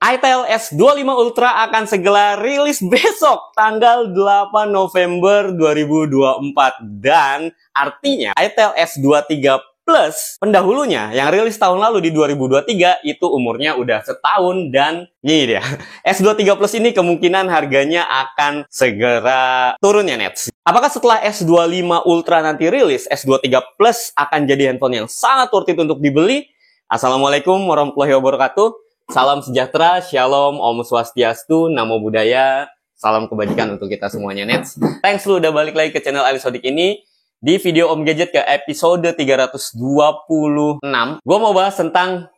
itel S25 Ultra akan segera rilis besok tanggal 8 November 2024 dan artinya itel S23 Plus pendahulunya yang rilis tahun lalu di 2023 itu umurnya udah setahun dan ini dia. S23 Plus ini kemungkinan harganya akan segera turun ya Nets. Apakah setelah S25 Ultra nanti rilis, S23 Plus akan jadi handphone yang sangat worth it untuk dibeli? Assalamualaikum warahmatullahi wabarakatuh. Salam sejahtera, shalom, om swastiastu, namo buddhaya, salam kebajikan untuk kita semuanya Nets. Thanks lu udah balik lagi ke channel Ali Sodik ini. Di video Om Gadget ke episode 326, gue mau bahas tentang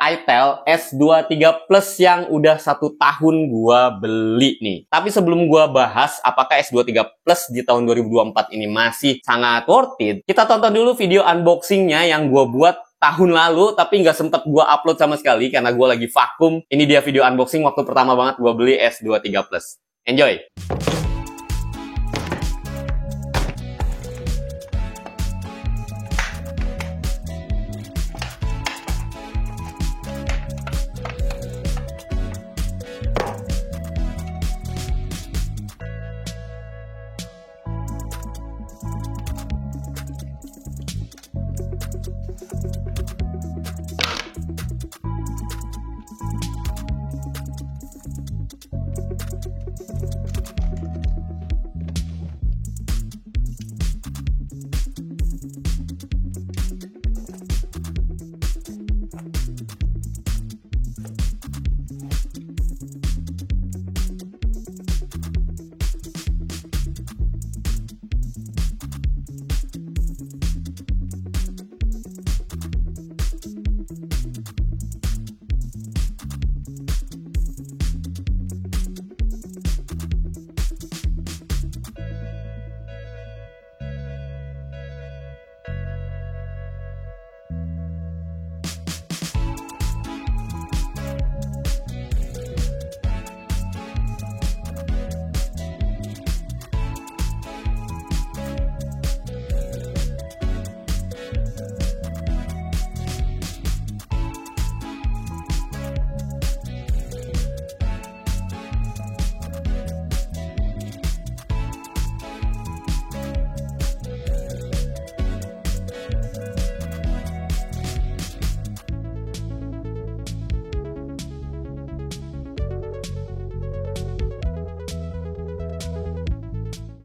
itel S23 Plus yang udah 1 tahun gue beli nih. Tapi sebelum gue bahas apakah S23 Plus di tahun 2024 ini masih sangat worth it, kita tonton dulu video unboxingnya yang gue buat tahun lalu, tapi nggak sempet gue upload sama sekali karena gue lagi vakum. Ini dia video unboxing waktu pertama banget gue beli S23 Plus. Enjoy!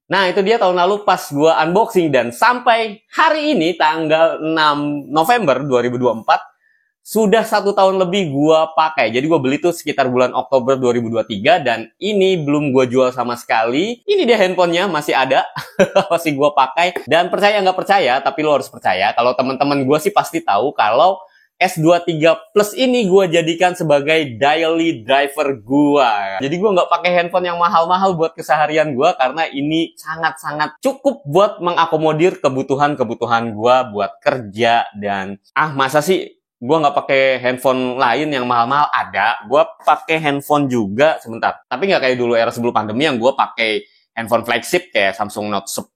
Nah, itu dia tahun lalu pas gue unboxing dan sampai hari ini tanggal 6 November 2024 sudah 1 tahun lebih gue pakai. Jadi gue beli tuh sekitar bulan Oktober 2023 dan ini belum gue jual sama sekali. Ini dia handphonenya, masih ada, masih gue pakai. Dan percaya nggak percaya, tapi lo harus percaya. Kalau teman-teman gue sih pasti tahu kalau S23 Plus ini gue jadikan sebagai daily driver gue. Jadi gue nggak pakai handphone yang mahal-mahal buat keseharian gue karena ini sangat-sangat cukup buat mengakomodir kebutuhan-kebutuhan gue buat kerja. Dan masa sih gue nggak pakai handphone lain yang mahal-mahal? Ada, gue pakai handphone juga sebentar. Tapi nggak kayak dulu era sebelum pandemi yang gue pakai handphone flagship kayak Samsung Note 10,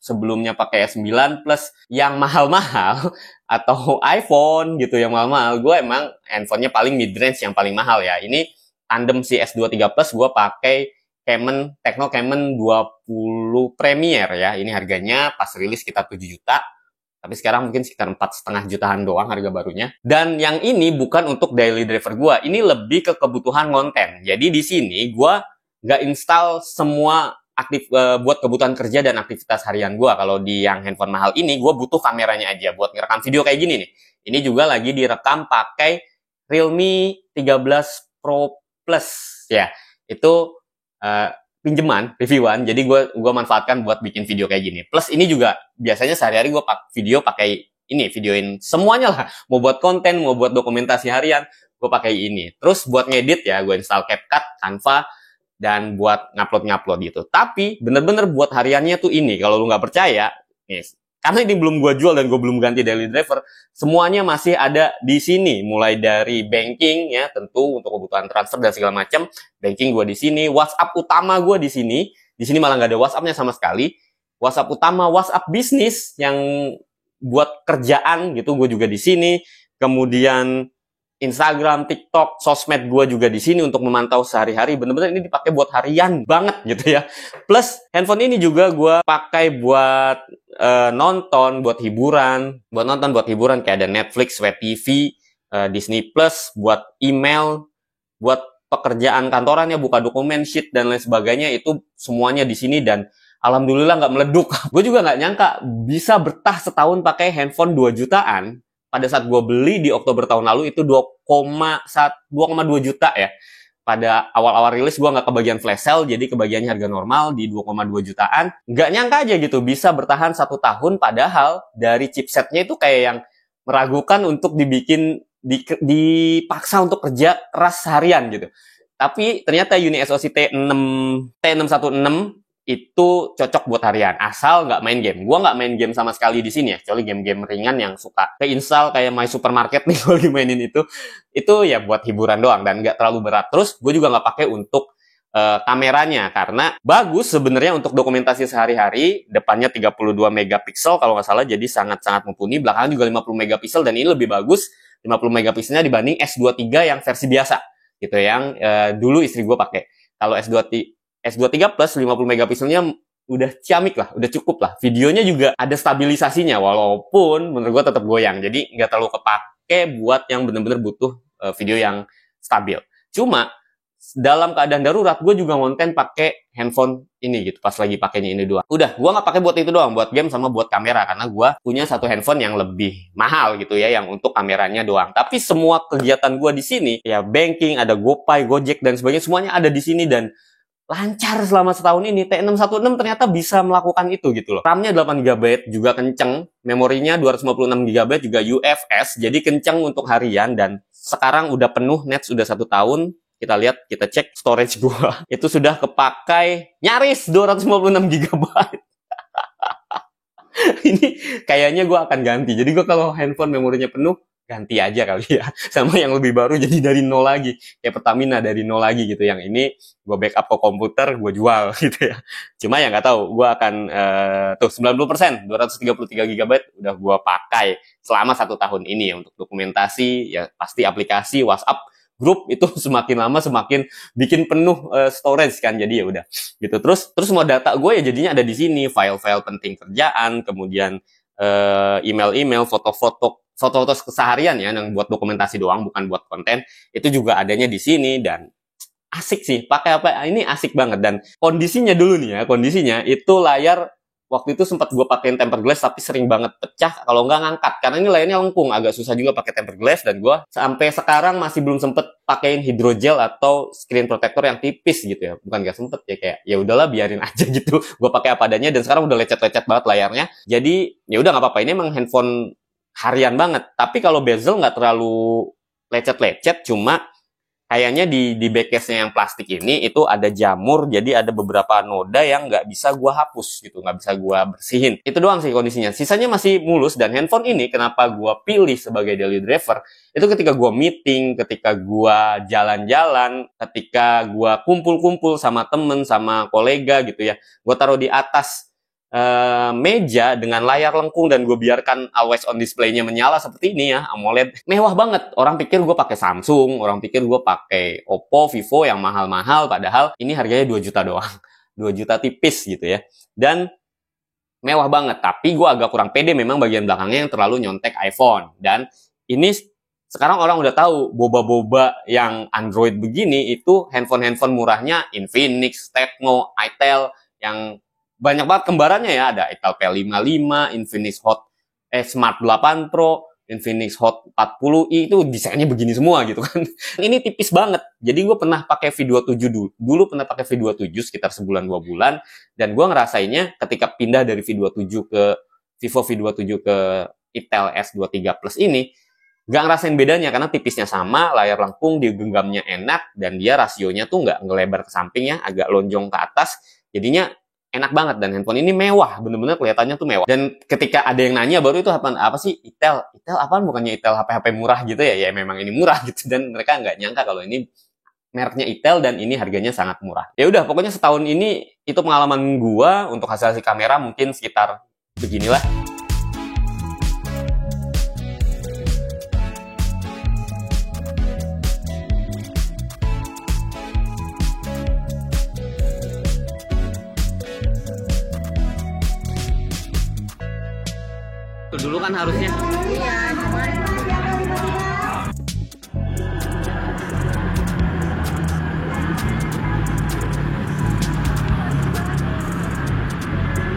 sebelumnya pakai S9 Plus yang mahal-mahal, atau iPhone gitu yang mahal-mahal. Gue emang handphonenya paling mid-range yang paling mahal ya. Ini tandem si S23 Plus gue pakai Tecno Camon 20 Premier ya. Ini harganya pas rilis sekitar 7 juta. Tapi sekarang mungkin sekitar 4,5 jutaan doang harga barunya. Dan yang ini bukan untuk daily driver gue. Ini lebih ke kebutuhan konten. Jadi di sini gue nggak install semua buat kebutuhan kerja dan aktivitas harian gue. Kalau di yang handphone mahal ini, gue butuh kameranya aja buat ngerekam video kayak gini nih. Ini juga lagi direkam pakai Realme 13 Pro Plus ya. Itu pinjaman, reviewan. Jadi gue manfaatkan buat bikin video kayak gini. Plus ini juga biasanya sehari-hari gue video pakai ini, videoin semuanya lah. Mau buat konten, mau buat dokumentasi harian, gue pakai ini. Terus buat ngedit ya, gue install CapCut, Canva, dan buat ngupload gitu. Tapi bener-bener buat hariannya tuh ini. Kalau lu nggak percaya, nih, karena ini belum gue jual dan gue belum ganti daily driver, semuanya masih ada di sini. Mulai dari banking ya, tentu untuk kebutuhan transfer dan segala macam. Banking gue di sini, WhatsApp utama gue di sini. Di sini malah nggak ada WhatsApp-nya sama sekali. WhatsApp utama, WhatsApp bisnis yang buat kerjaan gitu, gue juga di sini. Kemudian Instagram, TikTok, sosmed gue juga di sini untuk memantau sehari-hari. Bener-bener ini dipakai buat harian banget gitu ya. Plus handphone ini juga gue pakai buat nonton, buat hiburan, kayak ada Netflix, Web TV, Disney Plus, buat email, buat pekerjaan kantorannya, buka dokumen, sheet dan lain sebagainya, itu semuanya di sini dan alhamdulillah nggak meleduk. Gue juga nggak nyangka bisa bertah setahun pakai handphone 2 jutaan. Pada saat gue beli di Oktober tahun lalu itu 2,2 juta ya. Pada awal-awal rilis gue nggak kebagian flash sale, jadi kebagiannya harga normal di 2,2 jutaan. Nggak nyangka aja gitu bisa bertahan 1 tahun, padahal dari chipsetnya itu kayak yang meragukan untuk dipaksa untuk kerja keras seharian gitu. Tapi ternyata UniSoC T616 itu cocok buat harian, asal nggak main game. Gua nggak main game sama sekali di sini ya, kecuali game-game ringan yang suka keinstall kayak My Supermarket nih, gue lagi mainin itu ya buat hiburan doang dan nggak terlalu berat. Terus gue juga nggak pakai untuk kameranya karena bagus sebenarnya untuk dokumentasi sehari-hari. Depannya 32 megapiksel kalau nggak salah, jadi sangat-sangat mumpuni. Belakangnya juga 50 megapiksel dan ini lebih bagus 50 megapikselnya dibanding S23 yang versi biasa gitu, yang dulu istri gue pakai. Kalau S23 Plus 50 megapikselnya udah ciamik lah, udah cukup lah. Videonya juga ada stabilisasinya walaupun menurut gue tetap goyang. Jadi nggak terlalu kepake buat yang bener-bener butuh video yang stabil. Cuma dalam keadaan darurat gue juga konten pakai handphone ini gitu, pas lagi pakainya ini doang. Udah, gue nggak pakai buat itu doang, buat game sama buat kamera, karena gue punya satu handphone yang lebih mahal gitu ya, yang untuk kameranya doang. Tapi semua kegiatan gue di sini ya, banking, ada GoPay, Gojek dan sebagainya, semuanya ada di sini dan lancar selama setahun ini. T616 ternyata bisa melakukan itu gitu loh. RAM-nya 8GB juga kenceng, memorinya 256GB juga UFS, jadi kenceng untuk harian. Dan sekarang udah penuh, net sudah 1 tahun. Kita lihat, kita cek storage gua. Itu sudah kepakai nyaris 256GB. Ini kayaknya gua akan ganti. Jadi gua kalau handphone memorinya penuh, ganti aja kali ya. Sama yang lebih baru, jadi dari nol lagi. Kayak Pertamina dari nol lagi gitu. Yang ini gua backup ke komputer, gua jual gitu ya. Cuma ya nggak tahu, gua akan tuh 90%, 233GB udah gua pakai selama 1 tahun ini untuk dokumentasi. Ya pasti aplikasi WhatsApp grup itu semakin lama semakin bikin penuh storage kan, jadi ya udah gitu. Terus semua data gue ya jadinya ada di sini, file-file penting kerjaan, kemudian email-email, foto-foto keseharian ya, yang buat dokumentasi doang bukan buat konten, itu juga adanya di sini. Dan asik sih pakai apa ini, asik banget. Dan kondisinya dulu nih ya, kondisinya itu layar waktu itu sempat gue pakein tempered glass tapi sering banget pecah kalau nggak ngangkat, karena ini layarnya lengkung, agak susah juga pakai tempered glass. Dan gue sampai sekarang masih belum sempet pakein hydrogel atau screen protector yang tipis gitu ya, bukan nggak sempet ya, kayak ya udahlah biarin aja gitu, gue pakai apa adanya. Dan sekarang udah lecet-lecet banget layarnya, jadi ya udah nggak apa-apa, ini emang handphone harian banget. Tapi kalau bezel nggak terlalu lecet-lecet, cuma kayaknya di backcase-nya yang plastik ini itu ada jamur, jadi ada beberapa noda yang nggak bisa gua hapus gitu, nggak bisa gua bersihin. Itu doang sih kondisinya. Sisanya masih mulus. Dan handphone ini kenapa gua pilih sebagai daily driver, itu ketika gua meeting, ketika gua jalan-jalan, ketika gua kumpul-kumpul sama temen, sama kolega gitu ya, gua taruh di atas meja dengan layar lengkung dan gue biarkan always on display-nya menyala seperti ini ya, AMOLED. Mewah banget. Orang pikir gue pakai Samsung, orang pikir gue pakai Oppo, Vivo yang mahal-mahal, padahal ini harganya 2 juta doang. 2 juta tipis gitu ya. Dan mewah banget, tapi gue agak kurang pede memang bagian belakangnya yang terlalu nyontek iPhone. Dan ini sekarang orang udah tahu, boba-boba yang Android begini itu handphone-handphone murahnya Infinix, Tecno, Itel, yang banyak banget kembarannya ya, ada Itel P55, Infinix Hot Smart 8 Pro, Infinix Hot 40i, itu desainnya begini semua gitu kan. Ini tipis banget. Jadi gue pernah pakai V27 dulu pernah pakai V27 sekitar sebulan 2 bulan, dan gue ngerasainnya ketika pindah dari V27 ke Vivo V27 ke Itel S23 Plus ini, nggak ngerasain bedanya karena tipisnya sama, layar lengkung, digenggamnya enak, dan dia rasionya tuh nggak ngelebar ke samping ya, agak lonjong ke atas, jadinya enak banget. Dan handphone ini mewah, bener-bener kelihatannya tuh mewah. Dan ketika ada yang nanya baru itu apa sih Itel apaan, bukannya Itel HP murah gitu ya? Ya memang ini murah gitu, dan mereka nggak nyangka kalau ini mereknya Itel dan ini harganya sangat murah. Ya udah, pokoknya setahun ini itu pengalaman gua untuk hasil kamera mungkin sekitar beginilah. Tuh dulu kan harusnya. Iya, cuman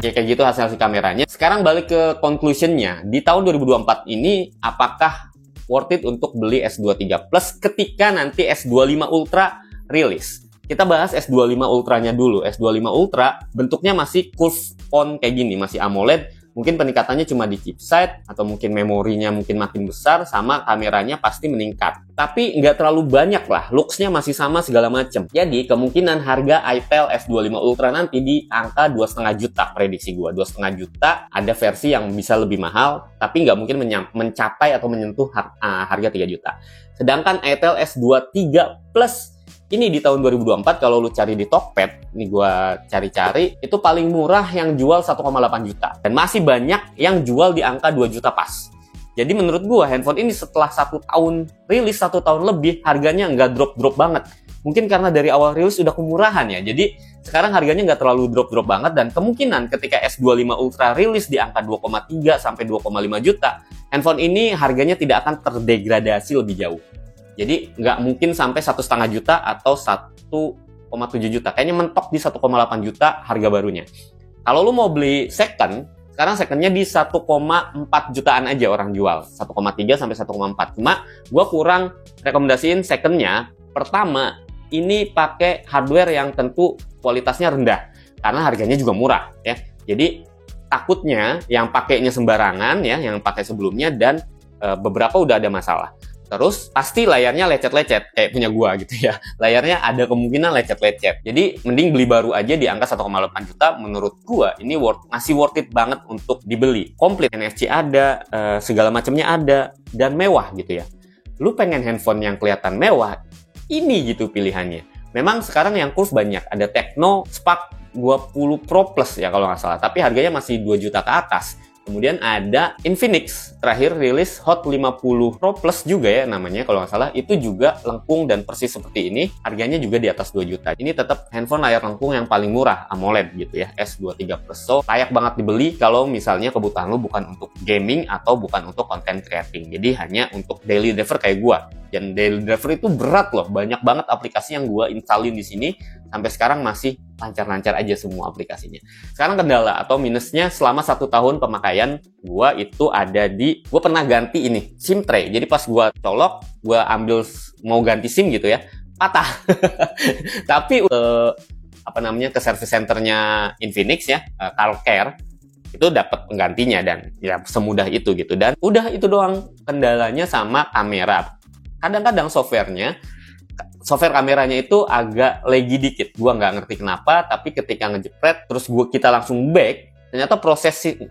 Ya, kayak gitu hasil kameranya. Sekarang balik ke conclusionnya. Di tahun 2024 ini, apakah worth it untuk beli S23 Plus ketika nanti S25 Ultra rilis? Kita bahas S25 Ultranya dulu. S25 Ultra bentuknya masih curve on kayak gini, masih AMOLED. Mungkin peningkatannya cuma di chipset, atau mungkin memorinya mungkin makin besar, sama kameranya pasti meningkat. Tapi nggak terlalu banyak lah, looks-nya masih sama segala macam. Jadi kemungkinan harga itel S25 Ultra nanti di angka 2,5 juta, prediksi gua. 2,5 juta, ada versi yang bisa lebih mahal, tapi nggak mungkin mencapai atau menyentuh harga 3 juta. Sedangkan itel S23 Plus ini di tahun 2024 kalau lu cari di Tokped, ini gua cari-cari, itu paling murah yang jual 1,8 juta. Dan masih banyak yang jual di angka 2 juta pas. Jadi menurut gua handphone ini setelah 1 tahun rilis, 1 tahun lebih, harganya nggak drop-drop banget. Mungkin karena dari awal rilis udah kemurahan ya. Jadi sekarang harganya nggak terlalu drop-drop banget, dan kemungkinan ketika S25 Ultra rilis di angka 2,3 sampai 2,5 juta, handphone ini harganya tidak akan terdegradasi lebih jauh. Jadi nggak mungkin sampai 1,5 juta atau 1,7 juta. Kayaknya mentok di 1,8 juta harga barunya. Kalau lu mau beli second, sekarang secondnya di 1,4 jutaan aja orang jual. 1,3 sampai 1,4. Cuma gue kurang rekomendasiin secondnya. Pertama, ini pakai hardware yang tentu kualitasnya rendah. Karena harganya juga murah ya. Jadi takutnya yang pakainya sembarangan ya, yang pakai sebelumnya, dan beberapa udah ada masalah. Terus pasti layarnya lecet-lecet kayak punya gua gitu ya. Layarnya ada kemungkinan lecet-lecet. Jadi mending beli baru aja di angka 1,8 juta. Menurut gua ini masih worth it banget untuk dibeli. Komplit, NFC ada, segala macamnya ada, dan mewah gitu ya. Lu pengen handphone yang kelihatan mewah, ini gitu pilihannya. Memang sekarang yang curve banyak. Ada Tecno Spark 20 Pro Plus ya kalau nggak salah. Tapi harganya masih 2 juta ke atas. Kemudian ada Infinix, terakhir rilis Hot 50 Pro Plus juga ya namanya kalau nggak salah. Itu juga lengkung dan persis seperti ini. Harganya juga di atas 2 juta. Ini tetap handphone layar lengkung yang paling murah, AMOLED gitu ya, S23 Plus. So, layak banget dibeli kalau misalnya kebutuhan lu bukan untuk gaming atau bukan untuk content creating. Jadi hanya untuk daily driver kayak gua. Dan daily driver itu berat loh. Banyak banget aplikasi yang gua installin di sini. Sampai sekarang masih lancar-lancar aja semua aplikasinya. Sekarang kendala atau minusnya selama 1 tahun pemakaian gua itu ada di, gua pernah ganti ini SIM tray. Jadi pas gua colok, gua ambil mau ganti SIM gitu ya, patah. Tapi ke service centernya Infinix ya, Car Care, itu dapat penggantinya, dan ya semudah itu gitu. Dan udah itu doang kendalanya sama kamera. Kadang-kadang software kameranya itu agak laggy dikit. Gua nggak ngerti kenapa, tapi ketika ngejepret terus kita langsung back, ternyata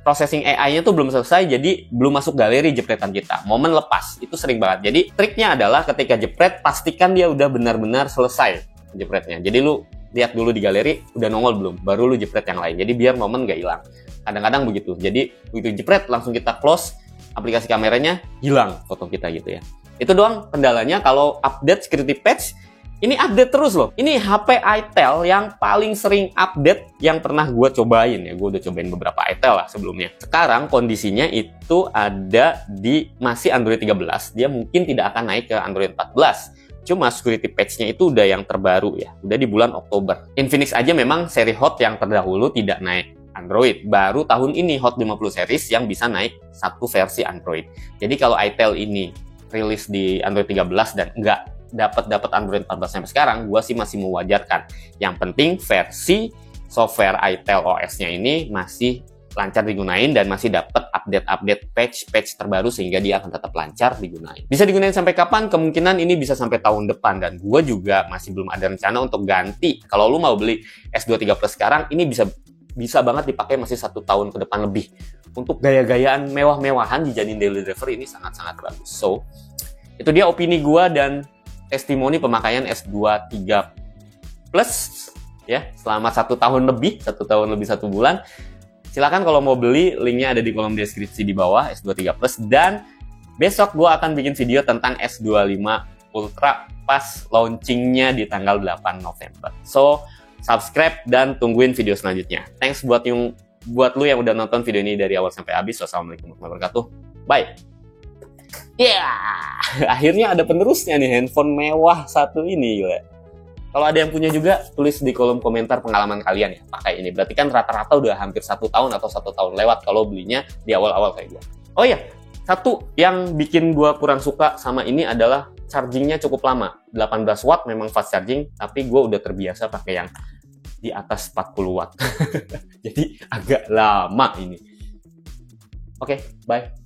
processing AI-nya tuh belum selesai, jadi belum masuk galeri jepretan kita. Momen lepas, itu sering banget. Jadi triknya adalah ketika jepret, pastikan dia udah benar-benar selesai jepretnya. Jadi lu lihat dulu di galeri, udah nongol belum, baru lu jepret yang lain. Jadi biar momen nggak hilang. Kadang-kadang begitu. Jadi begitu jepret, langsung kita close, aplikasi kameranya hilang foto kita gitu ya. Itu doang kendalanya. Kalau update security patch, ini update terus loh. Ini HP itel yang paling sering update yang pernah gue cobain ya. Gue udah cobain beberapa itel lah sebelumnya. Sekarang kondisinya itu ada di masih Android 13. Dia mungkin tidak akan naik ke Android 14. Cuma security patch-nya itu udah yang terbaru ya. Udah di bulan Oktober. Infinix aja memang seri Hot yang terdahulu tidak naik Android. Baru tahun ini Hot 50 series yang bisa naik satu versi Android. Jadi kalau itel ini rilis di Android 13 dan nggak dapat Android 14 sampai sekarang, gua sih masih mewajarkan. Yang penting versi software itel OS-nya ini masih lancar digunain dan masih dapat update patch terbaru sehingga dia akan tetap lancar digunain. Bisa digunain sampai kapan? Kemungkinan ini bisa sampai tahun depan, dan gua juga masih belum ada rencana untuk ganti. Kalau lu mau beli S23 Plus sekarang, ini bisa banget dipakai masih 1 tahun ke depan lebih. Untuk gaya-gayaan mewah-mewahan dijadiin daily driver ini sangat-sangat bagus. So, itu dia opini gua dan testimoni pemakaian S23 Plus ya selama 1 tahun lebih 1 bulan. Silakan kalau mau beli, linknya ada di kolom deskripsi di bawah, S23 Plus. Dan besok gua akan bikin video tentang S25 Ultra pas launchingnya di tanggal 8 November. So, subscribe dan tungguin video selanjutnya. Thanks buat yang buat lu yang udah nonton video ini dari awal sampai habis. Wassalamualaikum warahmatullahi wabarakatuh. Bye. Akhirnya ada penerusnya nih, handphone mewah satu ini, gila. Kalau ada yang punya juga, tulis di kolom komentar pengalaman kalian ya pakai ini. Berarti kan rata-rata udah hampir 1 tahun atau 1 tahun lewat kalau belinya di awal-awal kayak gue. Oh iya, satu yang bikin gue kurang suka sama ini adalah chargingnya cukup lama. 18 watt memang fast charging, tapi gue udah terbiasa pakai yang di atas 40 watt. Jadi agak lama ini. Oke, bye.